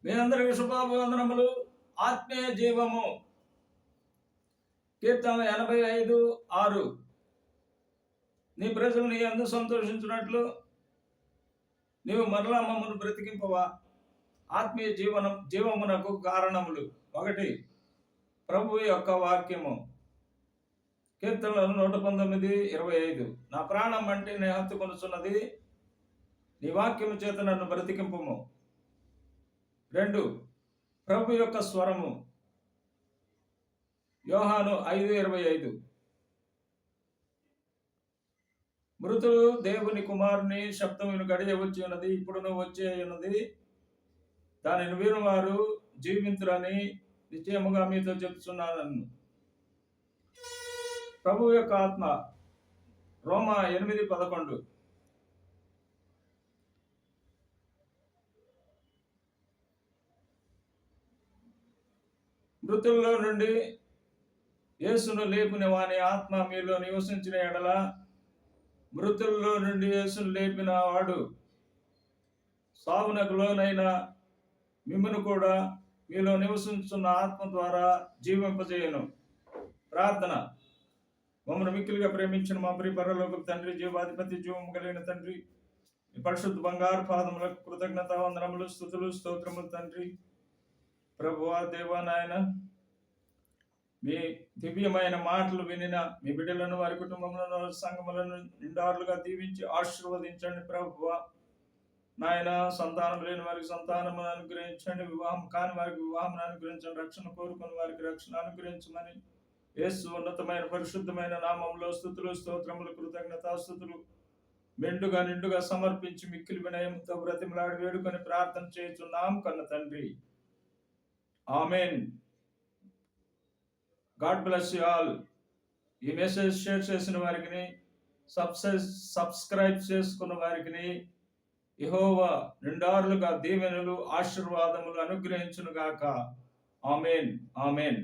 మీ అందరికీ శుభాభివందనములు. ఆత్మీయ జీవము కీర్తన 85:6. నీ ప్రజలు నీ యందు సంతోషించినట్లు నీవు మరలా మమ్మల్ని బ్రతికింపవా. ఆత్మీయ జీవమునకు కారణములు. 1. ప్రభు యొక్క వాక్యము. కీర్తనలు 119:25. నా ప్రాణం అంటే నే హత్తుకొనుచున్నది, నీ వాక్యము చేత నన్ను బ్రతికింపుము. 2. ప్రభు యొక్క స్వరము. యోహాను 5:25. మృతులు దేవుని కుమారుని శబ్దమును గడియ వచ్చి ఉన్నది, ఇప్పుడును వచ్చే ఉన్నది. దానిని వినువారు జీవింతురని నిశ్చయముగా మీతో చెప్తున్నాను. ప్రభు యొక్క ఆత్మ. రోమా 8:11. మృతుల్లో నుండి యేసును లేపిన వాని ఆత్మ మీలో నివసించిన ఎడల, మృతుల్లో నుండి యేసును లేపిన వాడు సావునకు లోనైన మిమ్మును కూడా మీలో నివసించున్న ఆత్మ ద్వారా జీవింపజేయను. ప్రార్థన. మమ్మల్ని మిక్కిలిగా ప్రేమించిన మా ప్రియ పరలోకపు తండ్రి, జీవాధిపతి, జీవము కలిగిన తండ్రి, పరిశుద్ధ బంగారు పాదములకు కృతజ్ఞత వందనములు, స్తుతులు, స్తోత్రములు తండ్రి. ప్రభువా, దేవా, నాయన, మీ దివ్యమైన మాటలు వినిన మీ బిడ్డలను, వారి కుటుంబములను, సంఘములను నిండారులుగా దీవించి ఆశీర్వదించండి. ప్రభువా నాయన, సంతానం లేని వారికి సంతానమును అనుగ్రహించండి, వివాహం కాని వారికి వివాహం అనుగ్రహించండి, రక్షణ కోరుకుని వారికి రక్షణ అనుగ్రహించమని యేసు ఉన్నతమైన పరిశుద్ధమైన నామంలో స్తుతులు, స్తోత్రములు, కృతజ్ఞతాస్తుతులు మెండుగా నిండుగా సమర్పించి మిక్కిలి వినయంతో బ్రతిమలాడి వేడుకొని ప్రార్థన చేయుచున్నాం కన్న తండ్రి. Amen. God bless you all. ఈ మెసేజ్ షేర్ చేసిన వారికి, సబ్స్క్రైబ్ చేసుకున్న వారికి యెహోవా నిండారులుగా దీవెనలు, ఆశీర్వాదములు అనుగ్రహించును గాక. ఆమెన్. ఆమెన్.